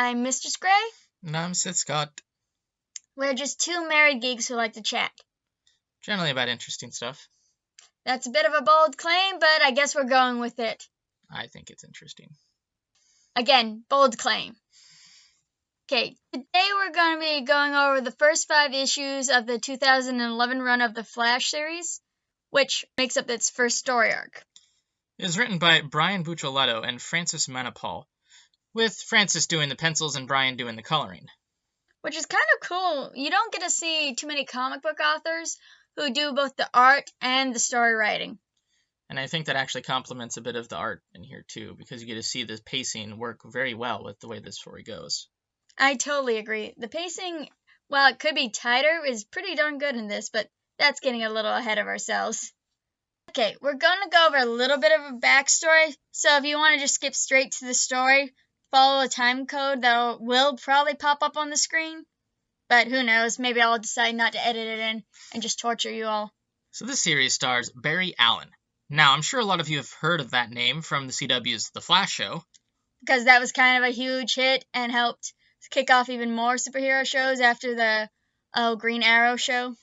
I'm Mistress Gray. And I'm Sith Scott. We're just two married geeks who like to chat. Generally about interesting stuff. That's a bit of a bold claim, but I guess we're going with it. I think it's interesting. Again, bold claim. Okay, today we're going to be going over the first 5 issues of the 2011 run of the Flash series, which makes up its first story arc. It was written by Brian Buccellato and Francis Manapul, with Francis doing the pencils and Brian doing the coloring. Which is kind of cool. You don't get to see too many comic book authors who do both the art and the story writing. And I think that actually complements a bit of the art in here too, because you get to see the pacing work very well with the way this story goes. I totally agree. The pacing, while it could be tighter, is pretty darn good in this, but that's getting a little ahead of ourselves. Okay, we're going to go over a little bit of a backstory, so if you want to just skip straight to the story, follow a time code that will probably pop up on the screen. But who knows, maybe I'll decide not to edit it in and just torture you all. So this series stars Barry Allen. Now, I'm sure a lot of you have heard of that name from the CW's The Flash show. Because that was kind of a huge hit and helped kick off even more superhero shows after the Green Arrow show.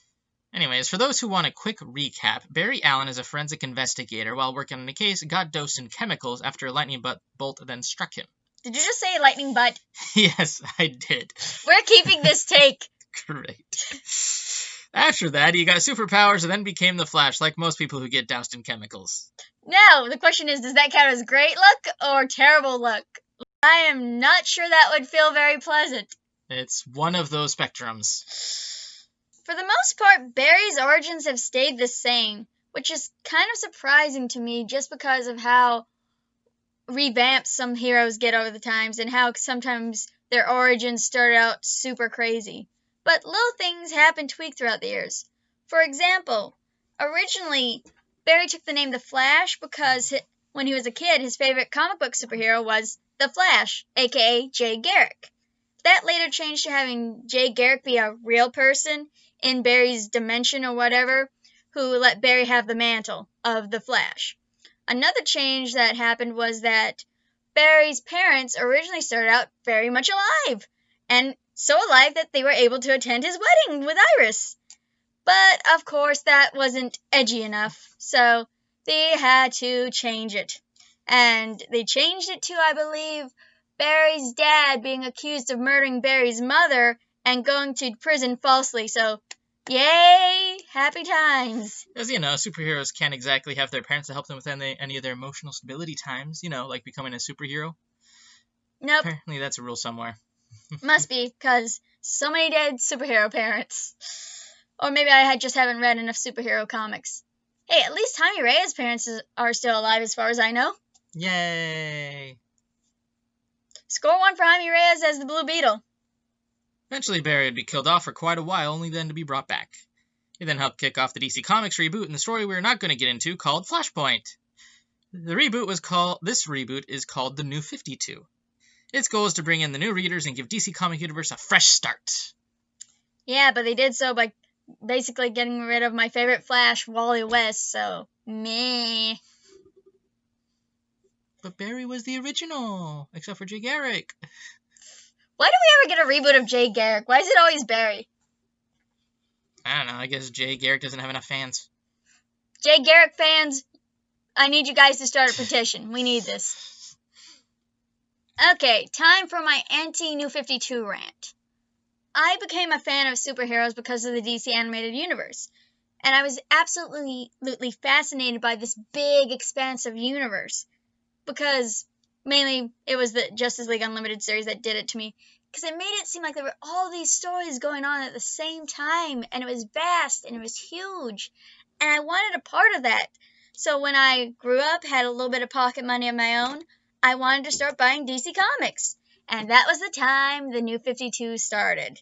Anyways, for those who want a quick recap, Barry Allen is a forensic investigator while working on a case, got dosed in chemicals after a lightning bolt then struck him. Did you just say lightning butt? Yes, I did. We're keeping this take. Great. After that, he got superpowers and then became the Flash, like most people who get doused in chemicals. Now, the question is, does that count as great luck or terrible luck? I am not sure that would feel very pleasant. It's one of those spectrums. For the most part, Barry's origins have stayed the same, which is kind of surprising to me just because of how revamped some heroes get over the times and how sometimes their origins start out super crazy. But little things have been tweaked throughout the years. For example, originally, Barry took the name The Flash because when he was a kid, his favorite comic book superhero was The Flash, aka Jay Garrick. That later changed to having Jay Garrick be a real person in Barry's dimension or whatever, who let Barry have the mantle of The Flash. Another change that happened was that Barry's parents originally started out very much alive, and so alive that they were able to attend his wedding with Iris. But, of course, that wasn't edgy enough, so they had to change it. And they changed it to, I believe, Barry's dad being accused of murdering Barry's mother and going to prison falsely, so yay, happy times. As you know, superheroes can't exactly have their parents to help them with any of their emotional stability times, like becoming a superhero. Nope. Apparently that's a rule somewhere. Must be, because so many dead superhero parents. Or maybe I just haven't read enough superhero comics. Hey, at least Jaime Reyes' parents are still alive as far as I know. Yay! Score 1 for Jaime Reyes as the Blue Beetle. Eventually, Barry would be killed off for quite a while, only then to be brought back. He then helped kick off the DC Comics reboot in the story we're not going to get into, called Flashpoint. This reboot is called The New 52. Its goal is to bring in the new readers and give DC Comic Universe a fresh start. Yeah, but they did so by basically getting rid of my favorite Flash, Wally West, so meh. But Barry was the original, except for Jay Garrick. Why do we ever get a reboot of Jay Garrick? Why is it always Barry? I don't know, I guess Jay Garrick doesn't have enough fans. Jay Garrick fans, I need you guys to start a petition. We need this. Okay, time for my anti-New 52 rant. I became a fan of superheroes because of the DC animated universe, and I was absolutely fascinated by this big, expansive universe, because mainly it was the Justice League Unlimited series that did it to me, because it made it seem like there were all these stories going on at the same time, and it was vast, and it was huge, and I wanted a part of that. So when I grew up, had a little bit of pocket money of my own, I wanted to start buying DC Comics. And that was the time the New 52 started.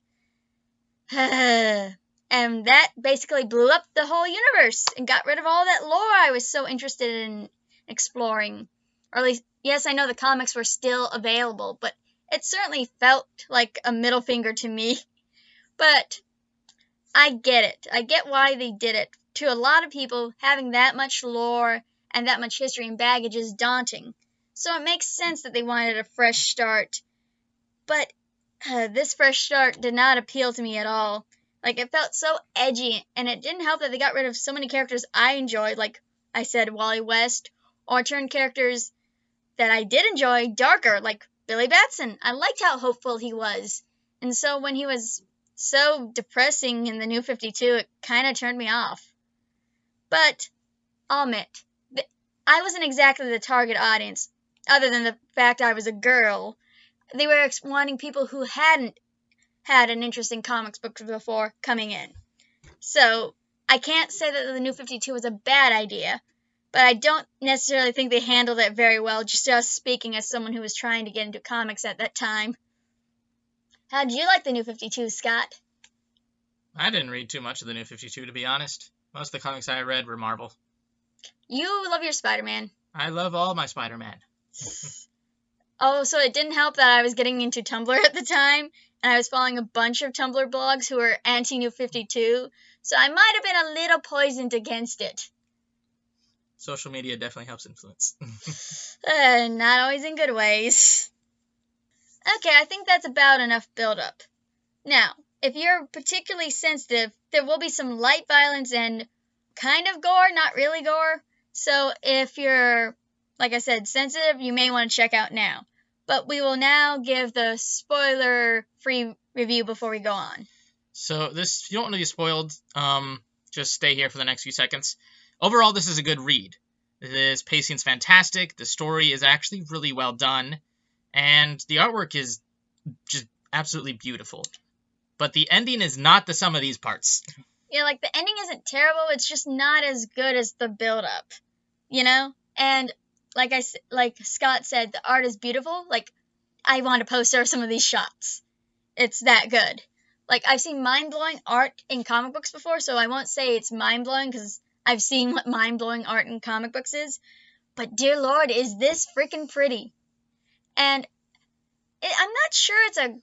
And that basically blew up the whole universe and got rid of all that lore I was so interested in exploring. Or at least, yes, I know the comics were still available, but it certainly felt like a middle finger to me. But I get it. I get why they did it. To a lot of people, having that much lore and that much history and baggage is daunting. So it makes sense that they wanted a fresh start. But this fresh start did not appeal to me at all. Like, it felt so edgy, and it didn't help that they got rid of so many characters I enjoyed, like I said, Wally West, or turned characters that I did enjoy darker, like Billy Batson. I liked how hopeful he was. And so when he was so depressing in the New 52, it kind of turned me off. But I'll admit, I wasn't exactly the target audience, other than the fact I was a girl. They were wanting people who hadn't had an interest in comics books before coming in. So I can't say that the New 52 was a bad idea, but I don't necessarily think they handled it very well, just speaking as someone who was trying to get into comics at that time. How did you like the New 52, Scott? I didn't read too much of the New 52, to be honest. Most of the comics I read were Marvel. You love your Spider-Man. I love all my Spider-Man. Oh, so it didn't help that I was getting into Tumblr at the time, and I was following a bunch of Tumblr blogs who were anti-New 52, so I might have been a little poisoned against it. Social media definitely helps influence. Not always in good ways. Okay, I think that's about enough build-up. Now, if you're particularly sensitive, there will be some light violence and kind of gore, not really gore. So if you're, like I said, sensitive, you may want to check out now. But we will now give the spoiler-free review before we go on. So this, if you don't want to be spoiled, just stay here for the next few seconds. Overall, this is a good read. This pacing's fantastic, the story is actually really well done, and the artwork is just absolutely beautiful. But the ending is not the sum of these parts. Yeah, like, the ending isn't terrible, it's just not as good as the build-up, you know? And like Scott said, the art is beautiful. Like, I want a poster of some of these shots. It's that good. Like, I've seen mind-blowing art in comic books before, so I won't say it's mind-blowing, because I've seen what mind-blowing art in comic books is. But, dear Lord, is this freaking pretty. And I'm not sure it's a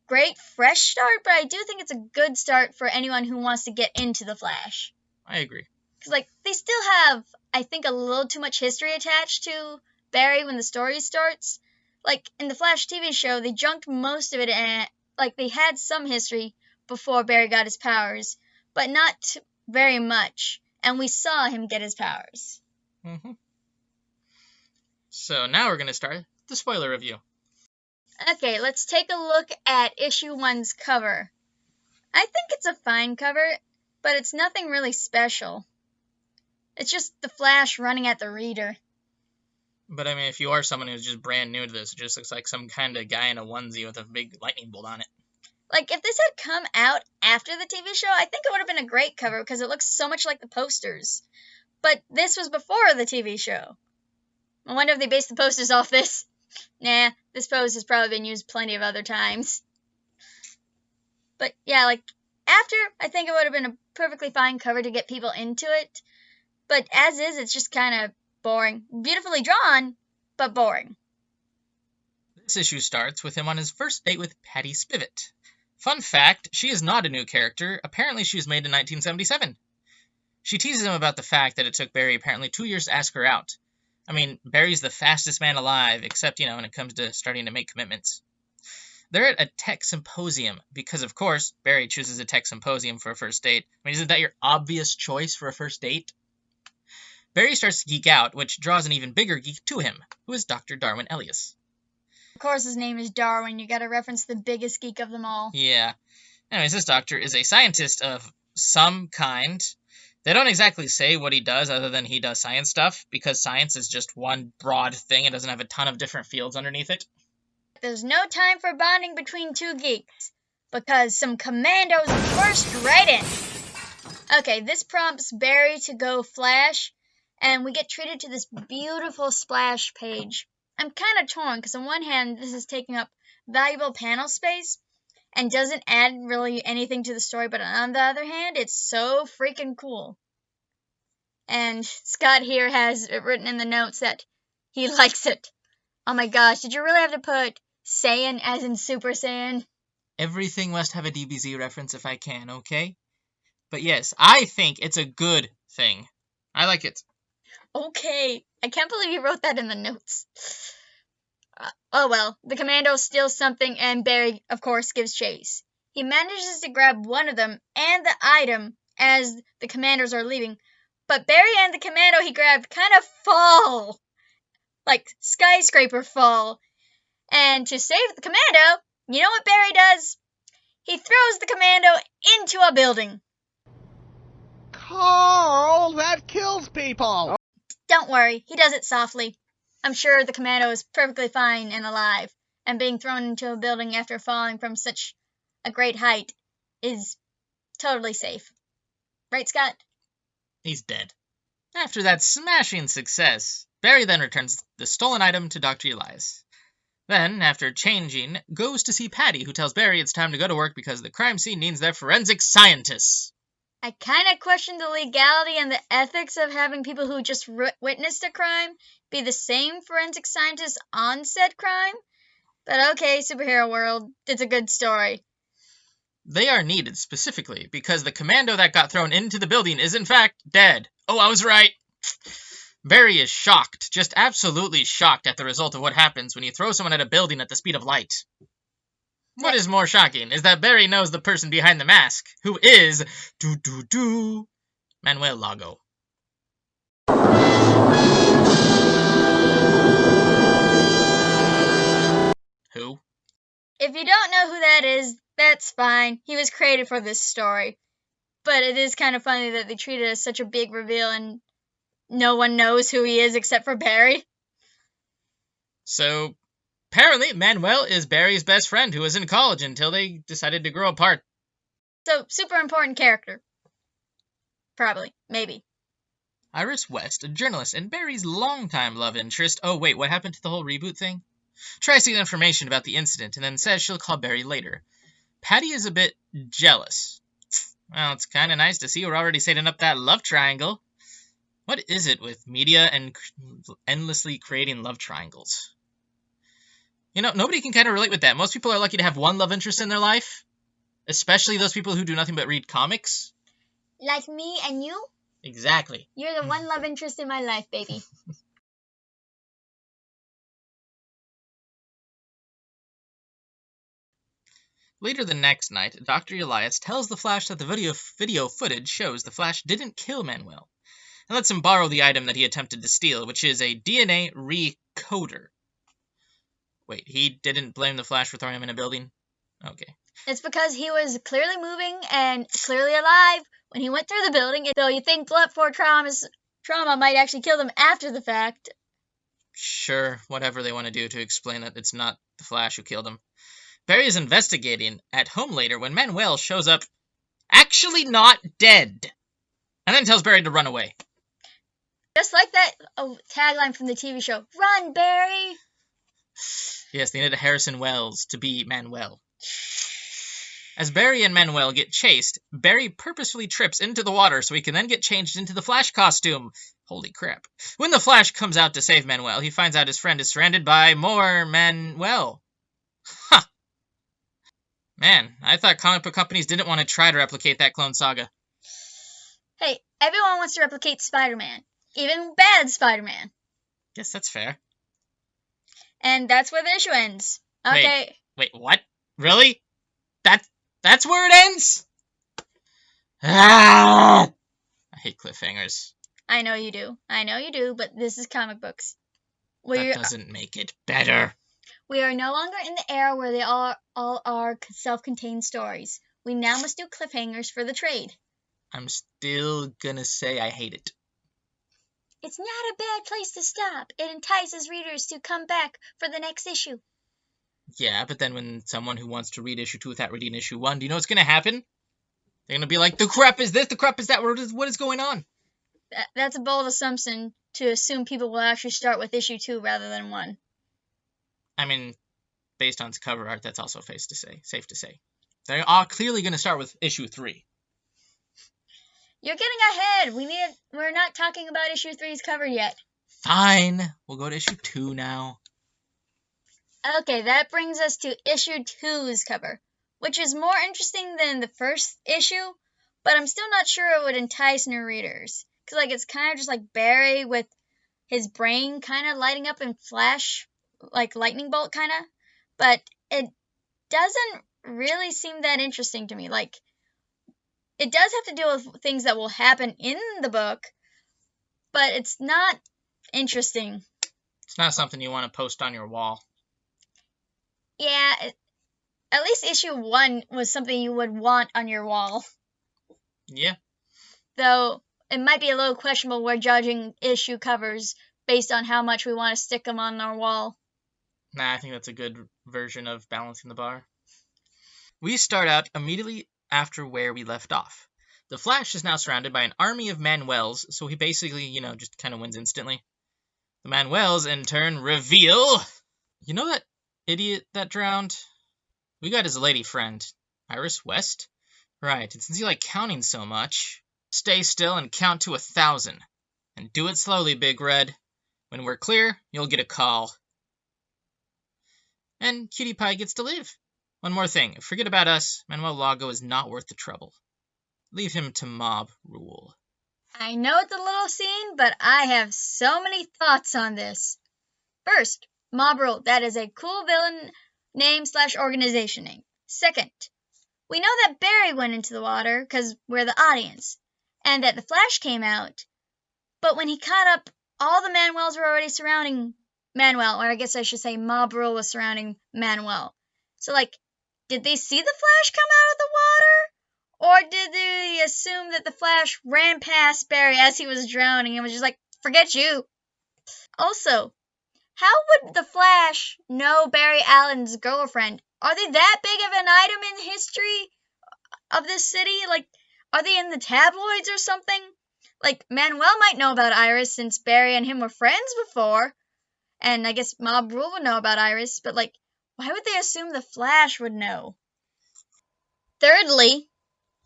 great fresh start, but I do think it's a good start for anyone who wants to get into The Flash. I agree. Because, like, they still have, I think, a little too much history attached to Barry when the story starts. Like, in the Flash TV show, they junked most of it, and, like, they had some history before Barry got his powers, but not very much, and we saw him get his powers. Mm-hmm. So now we're going to start the spoiler review. Okay, let's take a look at issue 1's cover. I think it's a fine cover, but it's nothing really special. It's just the Flash running at the reader. But I mean, if you are someone who's just brand new to this, it just looks like some kind of guy in a onesie with a big lightning bolt on it. Like, if this had come out after the TV show, I think it would have been a great cover because it looks so much like the posters. But this was before the TV show. I wonder if they based the posters off this. Nah, this pose has probably been used plenty of other times. But yeah, like, after, I think it would have been a perfectly fine cover to get people into it. But as is, it's just kind of boring. Beautifully drawn, but boring. This issue starts with him on his first date with Patty Spivot. Fun fact, she is not a new character. Apparently she was made in 1977. She teases him about the fact that it took Barry apparently 2 years to ask her out. I mean, Barry's the fastest man alive, except, you know, when it comes to starting to make commitments. They're at a tech symposium, because, of course, Barry chooses a tech symposium for a first date. I mean, isn't that your obvious choice for a first date? Barry starts to geek out, which draws an even bigger geek to him, who is Dr. Darwin Elias. Of course his name is Darwin. You gotta reference the biggest geek of them all. Yeah. Anyways, this doctor is a scientist of some kind. They don't exactly say what he does other than he does science stuff, because science is just one broad thing. It doesn't have a ton of different fields underneath it. There's no time for bonding between two geeks, because some commandos burst right in. Okay, this prompts Barry to go Flash, and we get treated to this beautiful splash page. I'm kind of torn, because on one hand, this is taking up valuable panel space, and doesn't add really anything to the story, but on the other hand, it's so freaking cool. And Scott here has it written in the notes that he likes it. Oh my gosh, did you really have to put Saiyan as in Super Saiyan? Everything must have a DBZ reference if I can, okay? But yes, I think it's a good thing. I like it. Okay, I can't believe you wrote that in the notes. Oh well, the commando steals something and Barry, of course, gives chase. He manages to grab one of them and the item as the commandos are leaving, but Barry and the commando he grabbed kind of fall. Like skyscraper fall. And to save the commando, you know what Barry does? He throws the commando into a building. Carl, that kills people! Don't worry, he does it softly. I'm sure the commando is perfectly fine and alive, and being thrown into a building after falling from such a great height is totally safe. Right, Scott? He's dead. After that smashing success, Barry then returns the stolen item to Dr. Elias. Then, after changing, goes to see Patty, who tells Barry it's time to go to work because the crime scene needs their forensic scientists. I kind of question the legality and the ethics of having people who just witnessed a crime be the same forensic scientists on said crime. But okay, superhero world, it's a good story. They are needed specifically because the commando that got thrown into the building is in fact dead. Oh, I was right. Barry is shocked, just absolutely shocked at the result of what happens when you throw someone at a building at the speed of light. What is more shocking is that Barry knows the person behind the mask, who is Manuel Lago. Who? If you don't know who that is, that's fine. He was created for this story. But it is kind of funny that they treat it as such a big reveal and no one knows who he is except for Barry. So, apparently, Manuel is Barry's best friend who was in college until they decided to grow apart. So, super important character. Probably. Maybe. Iris West, a journalist and Barry's longtime love interest. Oh, wait, what happened to the whole reboot thing? Tries to get information about the incident and then says she'll call Barry later. Patty is a bit jealous. Well, it's kind of nice to see we're already setting up that love triangle. What is it with media and endlessly creating love triangles? You know, nobody can kind of relate with that. Most people are lucky to have one love interest in their life, especially those people who do nothing but read comics. Like me and you? Exactly. You're the one love interest in my life, baby. Later the next night, Dr. Elias tells the Flash that the video footage shows the Flash didn't kill Manuel, and lets him borrow the item that he attempted to steal, which is a DNA recoder. Wait, he didn't blame the Flash for throwing him in a building? Okay. It's because he was clearly moving and clearly alive when he went through the building. So you think blunt force trauma might actually kill them after the fact. Sure, whatever they want to do to explain that it's not the Flash who killed him. Barry is investigating at home later when Manuel shows up, actually not dead, and then tells Barry to run away. Just like that tagline from the TV show, "Run, Barry!" Yes, they needed Harrison Wells to be Manuel. As Barry and Manuel get chased, Barry purposefully trips into the water so he can then get changed into the Flash costume. Holy crap. When the Flash comes out to save Manuel, he finds out his friend is surrounded by more Manuel. Huh. Man, I thought comic book companies didn't want to try to replicate that Clone Saga. Hey, everyone wants to replicate Spider-Man. Even bad Spider-Man. Guess that's fair. And that's where the issue ends. Okay. Wait, what? Really? That's where it ends? Ah! I hate cliffhangers. I know you do, but this is comic books. That doesn't make it better. We are no longer in the era where they all are self-contained stories. We now must do cliffhangers for the trade. I'm still gonna say I hate it. It's not a bad place to stop. It entices readers to come back for the next issue. Yeah, but then when someone who wants to read issue 2 without reading issue 1, do you know what's gonna happen? They're gonna be like, the crap is this, the crap is that, what is going on? That's a bold assumption to assume people will actually start with issue 2 rather than 1. I mean, based on its cover art, that's also safe to say. They are clearly going to start with issue 3. You're getting ahead. We're not talking about issue 3's cover yet. Fine. We'll go to issue 2 now. Okay, that brings us to issue 2's cover, which is more interesting than the first issue, but I'm still not sure it would entice new readers. Because, it's kind of just like Barry with his brain kind of lighting up in Flash like lightning bolt kind of, but it doesn't really seem that interesting to me. Like, it does have to deal with things that will happen in the book, but it's not interesting. It's not something you want to post on your wall. Yeah, at least issue 1 was something you would want on your wall. Yeah. Though it might be a little questionable we're judging issue covers based on how much we want to stick them on our wall. Nah, I think that's a good version of balancing the bar. We start out immediately after where we left off. The Flash is now surrounded by an army of Manuels, so he basically, just kind of wins instantly. The Manuels, in turn, reveal... You know that idiot that drowned? We got his lady friend, Iris West? Right, and since you like counting so much, stay still and count to 1,000. And do it slowly, Big Red. When we're clear, you'll get a call. And Cutie Pie gets to live. One more thing, forget about us. Manuel Lago is not worth the trouble. Leave him to mob rule. I know it's a little scene, but I have so many thoughts on this. First, mob rule, that is a cool villain name / organization name. Second, we know that Barry went into the water because we're the audience, and that the Flash came out, but when he caught up, all the Manuels were already surrounding Manuel, or I guess I should say mob rule was surrounding Manuel. So, did they see the Flash come out of the water? Or did they assume that the Flash ran past Barry as he was drowning and was just like, forget you? Also, how would the Flash know Barry Allen's girlfriend? Are they that big of an item in the history of this city? Are they in the tabloids or something? Manuel might know about Iris since Barry and him were friends before. And I guess Mob Rule would know about Iris, but why would they assume the Flash would know? Thirdly,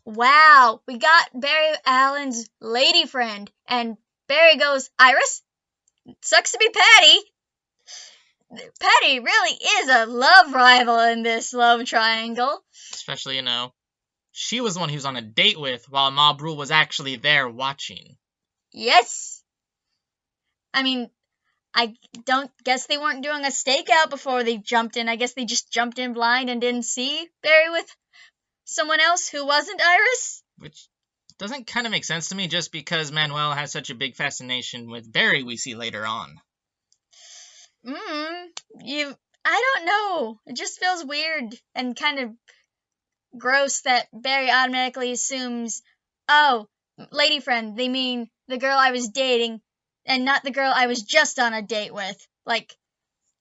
wow, we got Barry Allen's lady friend, and Barry goes, Iris? Sucks to be Patty. Patty really is a love rival in this love triangle. Especially, she was the one he was on a date with while Mob Rule was actually there watching. Yes. I mean, I don't guess they weren't doing a stakeout before they jumped in. I guess they just jumped in blind and didn't see Barry with someone else who wasn't Iris. Which doesn't kind of make sense to me just because Manuel has such a big fascination with Barry we see later on. I don't know. It just feels weird and kind of gross that Barry automatically assumes, oh, lady friend, they mean the girl I was dating and not the girl I was just on a date with.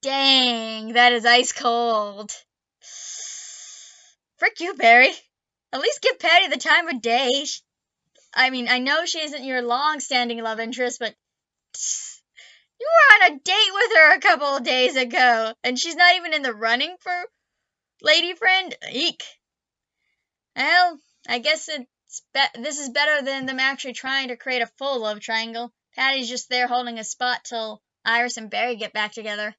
Dang, that is ice cold. Frick you, Barry. At least give Patty the time of day. I mean, I know she isn't your long-standing love interest, but you were on a date with her a couple of days ago, and she's not even in the running for lady friend? Eek. Well, I guess this is better than them actually trying to create a full love triangle. Patty's just there holding a spot till Iris and Barry get back together.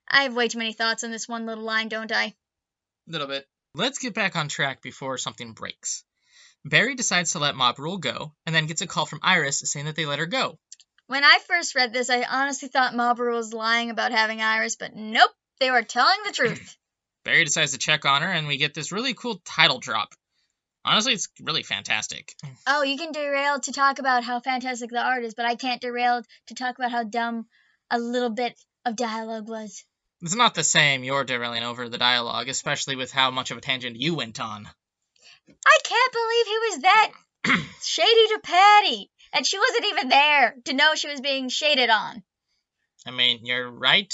I have way too many thoughts on this one little line, don't I? Little bit. Let's get back on track before something breaks. Barry decides to let Mob Rule go, and then gets a call from Iris saying that they let her go. When I first read this, I honestly thought Mob Rule was lying about having Iris, but nope, they were telling the truth. Barry decides to check on her, and we get this really cool title drop. Honestly, it's really fantastic. Oh, you can derail to talk about how fantastic the art is, but I can't derail to talk about how dumb a little bit of dialogue was. It's not the same. You're derailing over the dialogue, especially with how much of a tangent you went on. I can't believe he was that shady to Patty, and she wasn't even there to know she was being shaded on. I mean, you're right,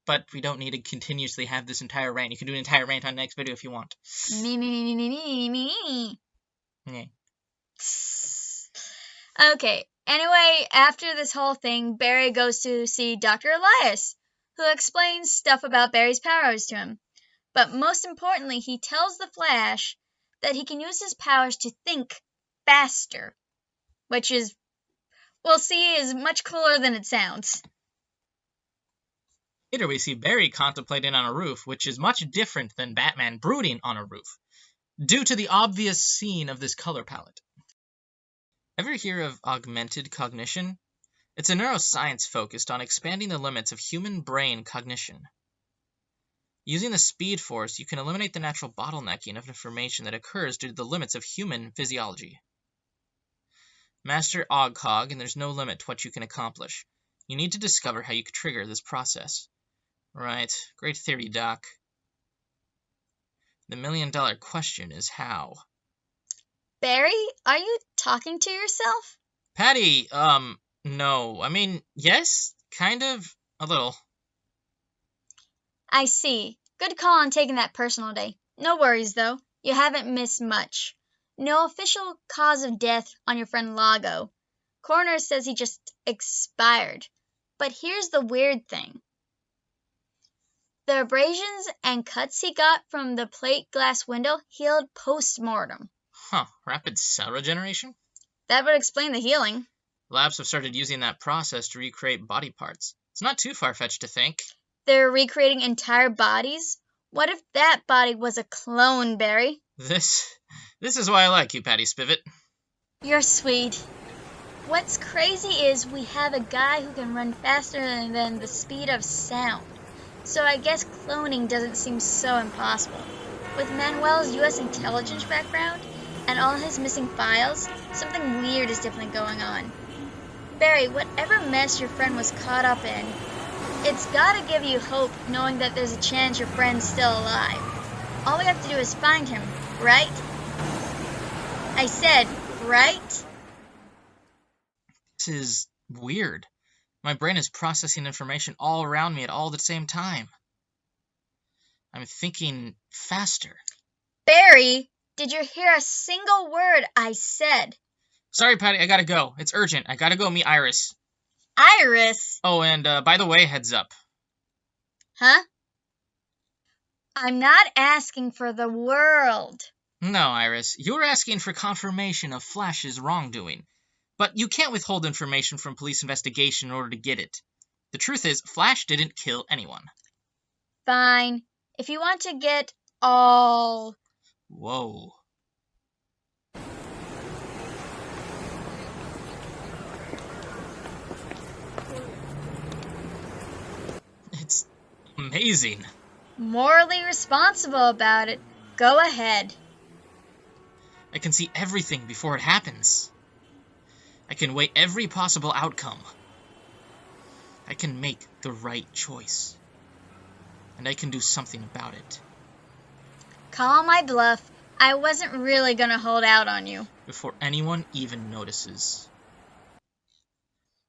but we don't need to continuously have this entire rant. You can do an entire rant on the next video if you want. Me. Yeah. Okay, anyway, after this whole thing, Barry goes to see Dr. Elias, who explains stuff about Barry's powers to him. But most importantly, he tells the Flash that he can use his powers to think faster, which is, we'll see, is much cooler than it sounds. Later we see Barry contemplating on a roof, which is much different than Batman brooding on a roof, due to the obvious scene of this color palette. Ever hear of augmented cognition? It's a neuroscience focused on expanding the limits of human brain cognition. Using the speed force, you can eliminate the natural bottlenecking of information that occurs due to the limits of human physiology. Master Ogcog, and there's no limit to what you can accomplish. You need to discover how you can trigger this process. Right, great theory, Doc. The million-dollar question is how. Barry, are you talking to yourself? Patty, no. I mean, yes, kind of, a little. I see. Good call on taking that personal day. No worries, though. You haven't missed much. No official cause of death on your friend Lago. Coroner says he just expired. But here's the weird thing. The abrasions and cuts he got from the plate glass window healed post-mortem. Huh, rapid cell regeneration? That would explain the healing. Labs have started using that process to recreate body parts. It's not too far-fetched to think. They're recreating entire bodies? What if that body was a clone, Barry? This is why I like you, Patty Spivot. You're sweet. What's crazy is we have a guy who can run faster than the speed of sound. So I guess cloning doesn't seem so impossible. With Manuel's U.S. intelligence background and all his missing files, something weird is definitely going on. Barry, whatever mess your friend was caught up in, it's gotta give you hope knowing that there's a chance your friend's still alive. All we have to do is find him, right? I said, right? This is weird. My brain is processing information all around me at all the same time. I'm thinking faster. Barry, did you hear a single word I said? Sorry, Patty, I gotta go. It's urgent. I gotta go meet Iris. Iris? Oh, and by the way, heads up. Huh? I'm not asking for the world. No, Iris, you're asking for confirmation of Flash's wrongdoing. But you can't withhold information from police investigation in order to get it. The truth is, Flash didn't kill anyone. Fine. If you want to get all... Whoa. It's amazing. morally responsible about it, go ahead. I can see everything before it happens. I can weigh every possible outcome. I can make the right choice. And I can do something about it. Call my bluff. I wasn't really gonna hold out on you. Before anyone even notices.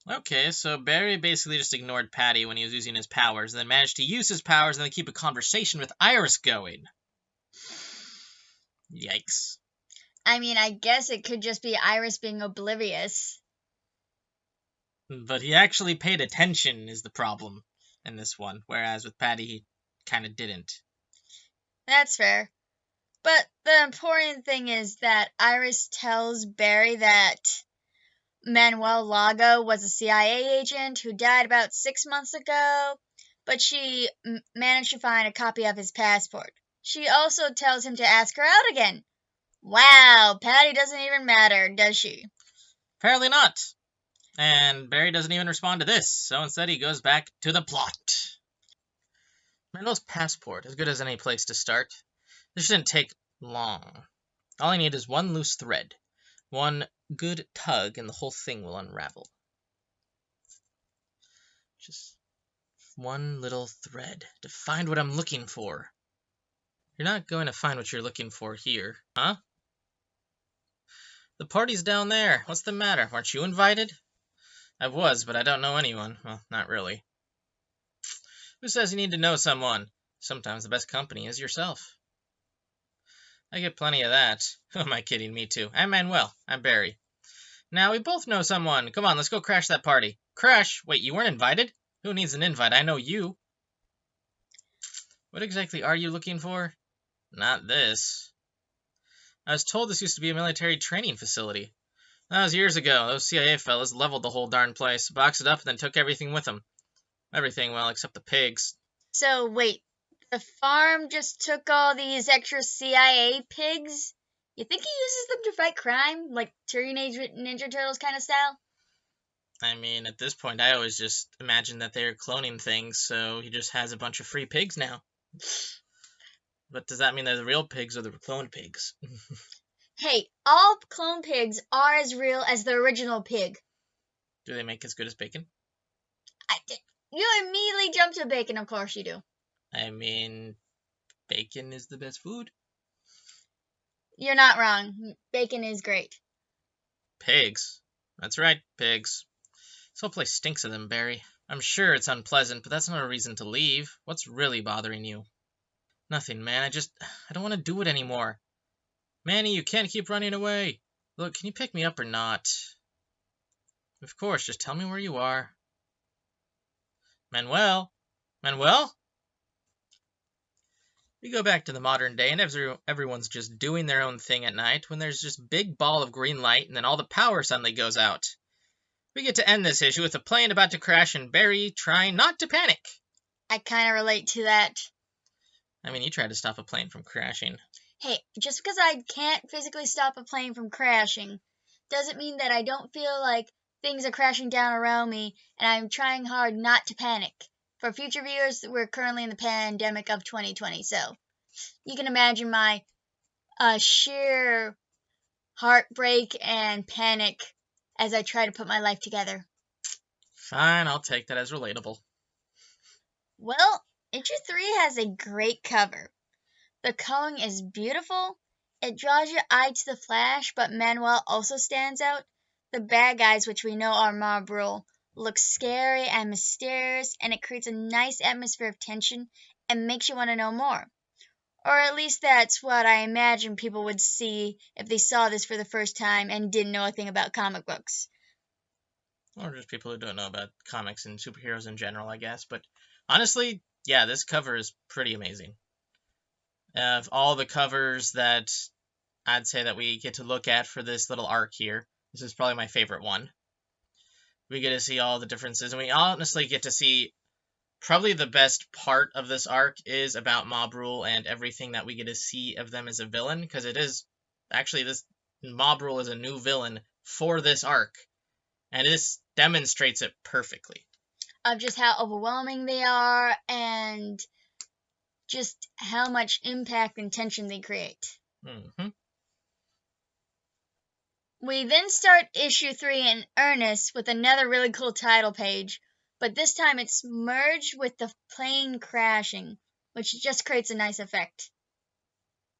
Okay, so Barry basically just ignored Patty when he was using his powers, and then managed to use his powers and then keep a conversation with Iris going. Yikes. I mean, I guess it could just be Iris being oblivious. But he actually paid attention is the problem in this one, whereas with Patty he kind of didn't. That's fair. But the important thing is that Iris tells Barry that Manuel Lago was a CIA agent who died about 6 months ago, but she managed to find a copy of his passport. She also tells him to ask her out again. Wow, Patty doesn't even matter, does she? Apparently not. And Barry doesn't even respond to this, so instead he goes back to the plot. Manuel's passport, as good as any place to start. This shouldn't take long. All I need is one loose thread. One good tug and the whole thing will unravel. Just one little thread to find what I'm looking for. You're not going to find what you're looking for here, huh? The party's down there. What's the matter? Weren't you invited? I was, but I don't know anyone. Well, not really. Who says you need to know someone? Sometimes the best company is yourself. I get plenty of that. Who am I kidding? Me too. I'm Manuel. I'm Barry. Now, we both know someone. Come on, let's go crash that party. Crash? Wait, you weren't invited? Who needs an invite? I know you. What exactly are you looking for? Not this. I was told this used to be a military training facility. That was years ago. Those CIA fellas leveled the whole darn place, boxed it up, and then took everything with them. Everything, well, except the pigs. So, wait, the farm just took all these extra CIA pigs? You think he uses them to fight crime? Like Teenage Ninja Turtles kind of style? I mean, at this point, I always just imagine that they're cloning things, so he just has a bunch of free pigs now. But does that mean they're the real pigs or the cloned pigs? Hey, all clone pigs are as real as the original pig. Do they make as good as bacon? You immediately jump to bacon, of course you do. I mean, bacon is the best food. You're not wrong. Bacon is great. Pigs. That's right, pigs. This whole place stinks of them, Barry. I'm sure it's unpleasant, but that's not a reason to leave. What's really bothering you? Nothing, man. I don't want to do it anymore. Manny, you can't keep running away. Look, can you pick me up or not? Of course, just tell me where you are. Manuel? Manuel? We go back to the modern day, and everyone's just doing their own thing at night when there's just big ball of green light, and then all the power suddenly goes out. We get to end this issue with a plane about to crash and Barry trying not to panic. I kind of relate to that. I mean, you tried to stop a plane from crashing. Hey, just because I can't physically stop a plane from crashing doesn't mean that I don't feel like things are crashing down around me and I'm trying hard not to panic. For future viewers, we're currently in the pandemic of 2020, so you can imagine my sheer heartbreak and panic as I try to put my life together. Fine, I'll take that as relatable. Well, issue 3 has a great cover. The coloring is beautiful. It draws your eye to the Flash, but Manuel also stands out. The bad guys, which we know are Mob Rule, look scary and mysterious, and it creates a nice atmosphere of tension and makes you want to know more. Or at least that's what I imagine people would see if they saw this for the first time and didn't know a thing about comic books. Or just people who don't know about comics and superheroes in general, I guess. But honestly, yeah, this cover is pretty amazing. Of all the covers that I'd say that we get to look at for this little arc here, this is probably my favorite one. We get to see all the differences, and we honestly get to see probably the best part of this arc is about Mob Rule and everything that we get to see of them as a villain, because it is actually this Mob Rule is a new villain for this arc, and this demonstrates it perfectly. Of just how overwhelming they are and just how much impact and tension they create. Mm-hmm. We then start issue 3 in earnest with another really cool title page, but this time it's merged with the plane crashing, which just creates a nice effect.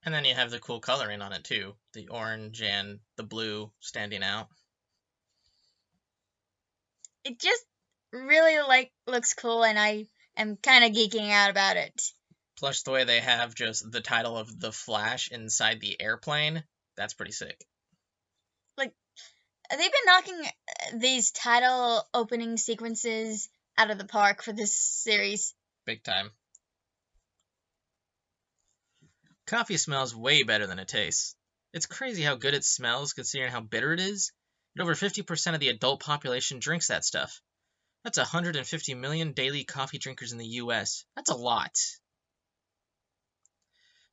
And then you have the cool coloring on it too, the orange and the blue standing out. It just really looks cool, and I am kind of geeking out about it. Plus the way they have just the title of The Flash inside the airplane, that's pretty sick. They've been knocking these title opening sequences out of the park for this series. Big time. Coffee smells way better than it tastes. It's crazy how good it smells considering how bitter it is. And over 50% of the adult population drinks that stuff. That's 150 million daily coffee drinkers in the US. That's a lot.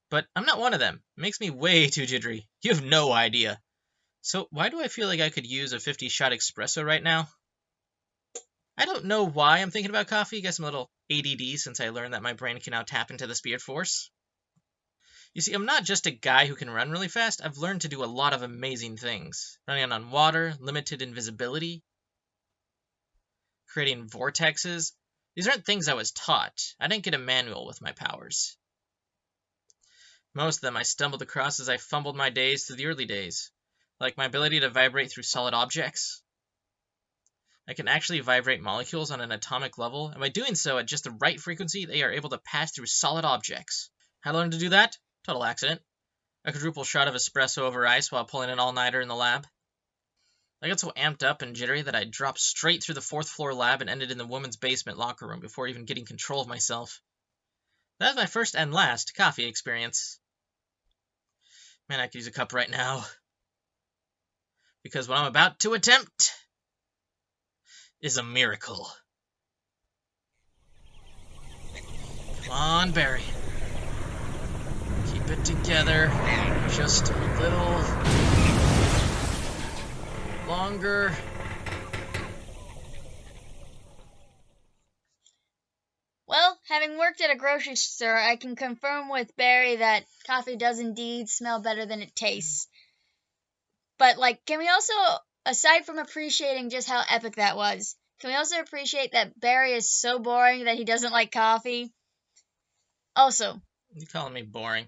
But I'm not one of them. It makes me way too jittery. You have no idea. So why do I feel like I could use a 50-shot espresso right now? I don't know why I'm thinking about coffee. I guess I'm a little ADD since I learned that my brain can now tap into the Spirit Force. You see, I'm not just a guy who can run really fast. I've learned to do a lot of amazing things. Running on water, limited invisibility, creating vortexes. These aren't things I was taught. I didn't get a manual with my powers. Most of them I stumbled across as I fumbled my days through the early days, like my ability to vibrate through solid objects. I can actually vibrate molecules on an atomic level, and by doing so at just the right frequency, they are able to pass through solid objects. How to learn to do that? Total accident. A quadruple shot of espresso over ice while pulling an all-nighter in the lab. I got so amped up and jittery that I dropped straight through the 4th floor lab and ended in the woman's basement locker room before even getting control of myself. That was my first and last coffee experience. Man, I could use a cup right now. Because what I'm about to attempt is a miracle. Come on, Barry. Keep it together just a little longer. Having worked at a grocery store, I can confirm with Barry that coffee does indeed smell better than it tastes. But, like, can we also, aside from appreciating just how epic that was, can we also appreciate that Barry is so boring that he doesn't like coffee? Also, You calling me boring?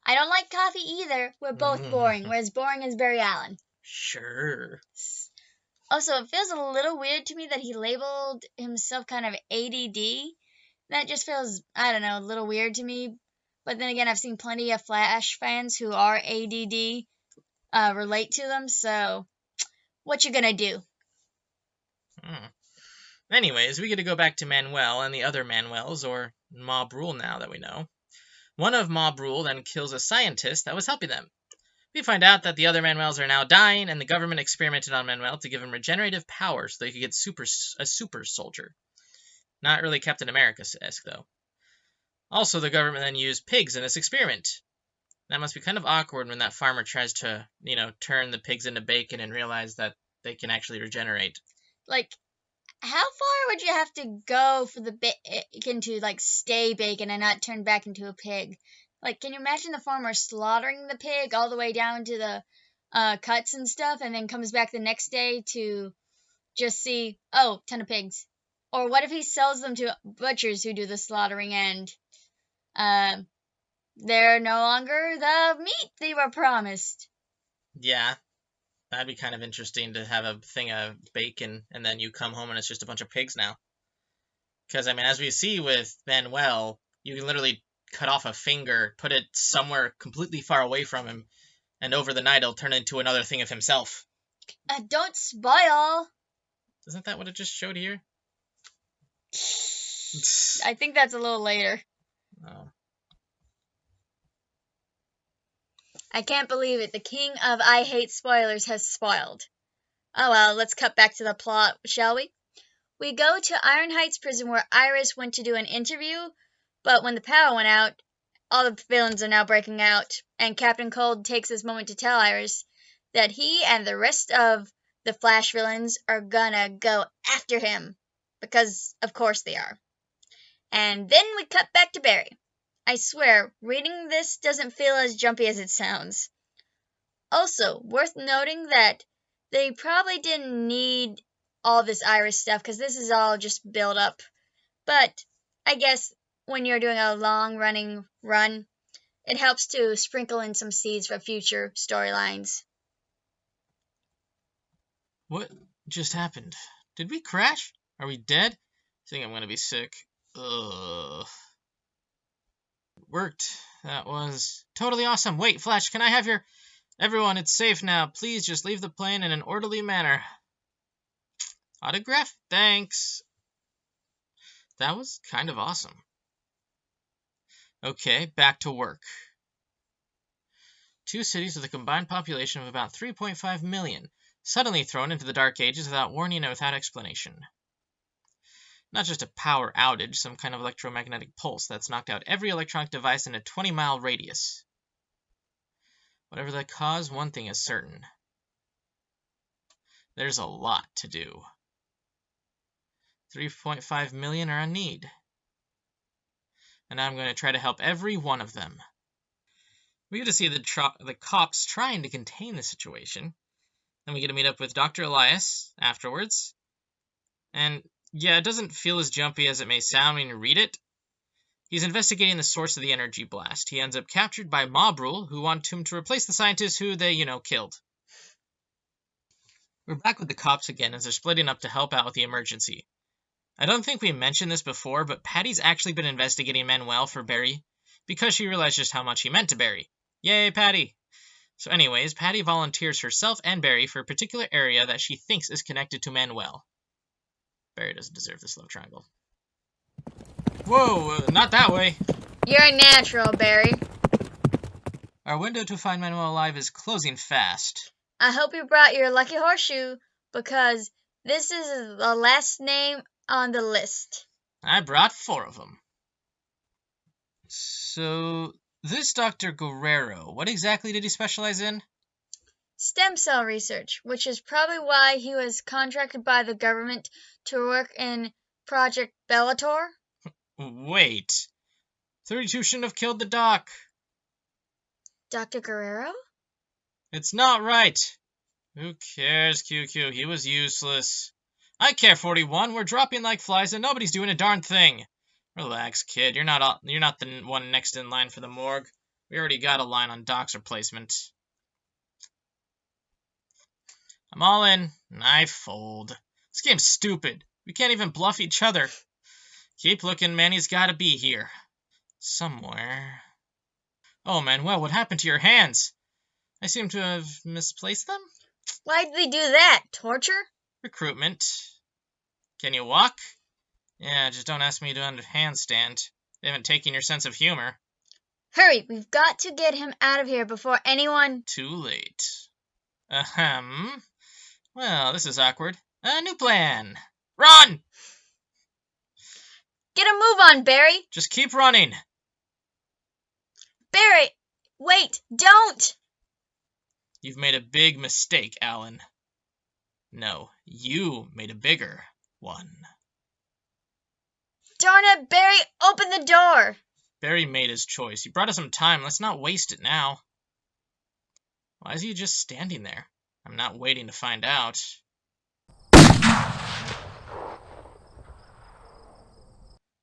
I don't like coffee either. We're both boring. We're as boring as Barry Allen. Sure. Also, it feels a little weird to me that he labeled himself kind of ADD. That just feels, I don't know, a little weird to me. But then again, I've seen plenty of Flash fans who are ADD relate to them, so what you gonna do? Anyways, we get to go back to Manuel and the other Manuels, or Mob Rule now that we know. One of Mob Rule then kills a scientist that was helping them. We find out that the other Manuels are now dying, and the government experimented on Manuel to give him regenerative powers so he could get a super soldier. Not really Captain America-esque, though. Also, the government then used pigs in this experiment. That must be kind of awkward when that farmer tries to, turn the pigs into bacon and realize that they can actually regenerate. Like, how far would you have to go for the bacon to, like, stay bacon and not turn back into a pig? Like, can you imagine the farmer slaughtering the pig all the way down to the cuts and stuff, and then comes back the next day to just see, oh, ton of pigs? Or what if he sells them to butchers who do the slaughtering and they're no longer the meat they were promised? Yeah, that'd be kind of interesting to have a thing of bacon and then you come home and it's just a bunch of pigs now. Because, I mean, as we see with Manuel, you can literally cut off a finger, put it somewhere completely far away from him, and over the night it'll turn into another thing of himself. Don't spoil! Isn't that what it just showed here? I think that's a little later. Oh. I can't believe it. The king of I hate spoilers has spoiled. Oh well, let's cut back to the plot, shall we? We go to Iron Heights prison where Iris went to do an interview, but when the power went out, all the villains are now breaking out, and Captain Cold takes this moment to tell Iris that he and the rest of the Flash villains are gonna go after him. Because, of course they are. And then we cut back to Barry. I swear, reading this doesn't feel as jumpy as it sounds. Also, worth noting that they probably didn't need all this Iris stuff because this is all just build up. But I guess when you're doing a long running run, it helps to sprinkle in some seeds for future storylines. What just happened? Did we crash? Are we dead? I think I'm gonna be sick. Ugh. Worked. That was totally awesome. Wait, Flash, can I have your... Everyone, it's safe now. Please just leave the plane in an orderly manner. Autograph? Thanks. That was kind of awesome. Okay, back to work. 2 cities with a combined population of about 3.5 million, suddenly thrown into the Dark Ages without warning and without explanation. Not just a power outage, some kind of electromagnetic pulse that's knocked out every electronic device in a 20-mile radius. Whatever the cause, one thing is certain. There's a lot to do. 3.5 million are in need. And I'm going to try to help every one of them. We get to see the cops trying to contain the situation. Then we get to meet up with Dr. Elias afterwards. And yeah, it doesn't feel as jumpy as it may sound when you read it. He's investigating the source of the energy blast. He ends up captured by Mob Rule, who want him to replace the scientists who they, killed. We're back with the cops again as they're splitting up to help out with the emergency. I don't think we mentioned this before, but Patty's actually been investigating Manuel for Barry because she realized just how much he meant to Barry. Yay, Patty! So anyways, Patty volunteers herself and Barry for a particular area that she thinks is connected to Manuel. Barry doesn't deserve this love triangle. Whoa, not that way! You're a natural, Barry. Our window to find Manuel alive is closing fast. I hope you brought your lucky horseshoe, because this is the last name on the list. I brought 4 of them. So, this Dr. Guerrero, what exactly did he specialize in? Stem cell research, which is probably why he was contracted by the government to work in Project Bellator. Wait. 32 shouldn't have killed the doc. Dr. Guerrero? It's not right. Who cares, QQ? He was useless. I care, 41. We're dropping like flies and nobody's doing a darn thing. Relax, kid. You're not the one next in line for the morgue. We already got a line on Doc's replacement. I'm all in. I fold. This game's stupid. We can't even bluff each other. Keep looking, man. He's gotta be here. Somewhere. Oh, Manuel, what happened to your hands? I seem to have misplaced them? Why'd they do that? Torture? Recruitment. Can you walk? Yeah, just don't ask me to handstand. They haven't taken your sense of humor. Hurry, we've got to get him out of here before anyone... Too late. Ahem. Well, this is awkward. A new plan. Run! Get a move on, Barry! Just keep running. Barry! Wait, don't! You've made a big mistake, Alan. No, you made a bigger one. Darn it, Barry, open the door! Barry made his choice. He brought us some time. Let's not waste it now. Why is he just standing there? I'm not waiting to find out.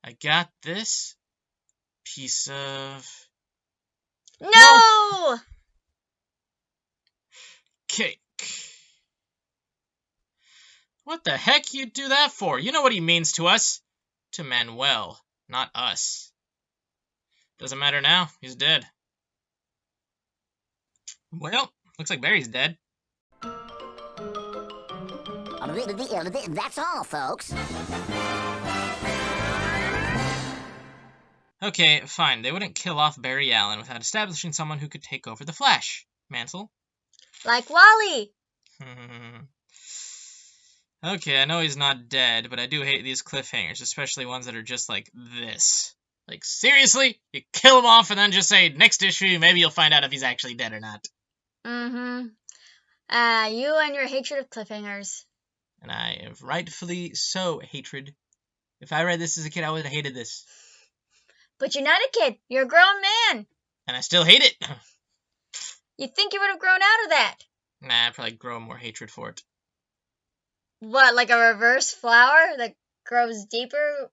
I got this piece of... No! Cake. What the heck you do that for? You know what he means to us. To Manuel, not us. Doesn't matter now. He's dead. Well, looks like Barry's dead. That's all, folks. Okay, fine. They wouldn't kill off Barry Allen without establishing someone who could take over the Flash. Mansell? Like Wally! Okay, I know he's not dead, but I do hate these cliffhangers, especially ones that are just like this. Like, seriously? You kill him off and then just say, next issue, maybe you'll find out if he's actually dead or not. Mm-hmm. You and your hatred of cliffhangers. And I have rightfully so hatred. If I read this as a kid, I would have hated this. But you're not a kid. You're a grown man. And I still hate it. You'd think you would have grown out of that. Nah, I'd probably grow more hatred for it. What, like a reverse flower that grows deeper?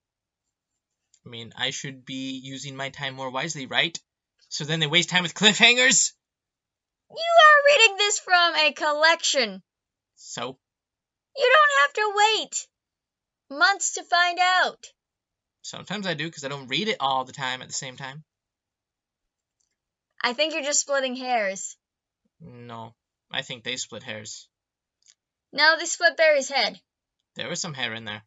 I mean, I should be using my time more wisely, right? So then they waste time with cliffhangers? You are reading this from a collection. So? You don't have to wait months to find out. Sometimes I do, because I don't read it all the time at the same time. I think you're just splitting hairs. No, I think they split hairs. No, they split Barry's head. There was some hair in there.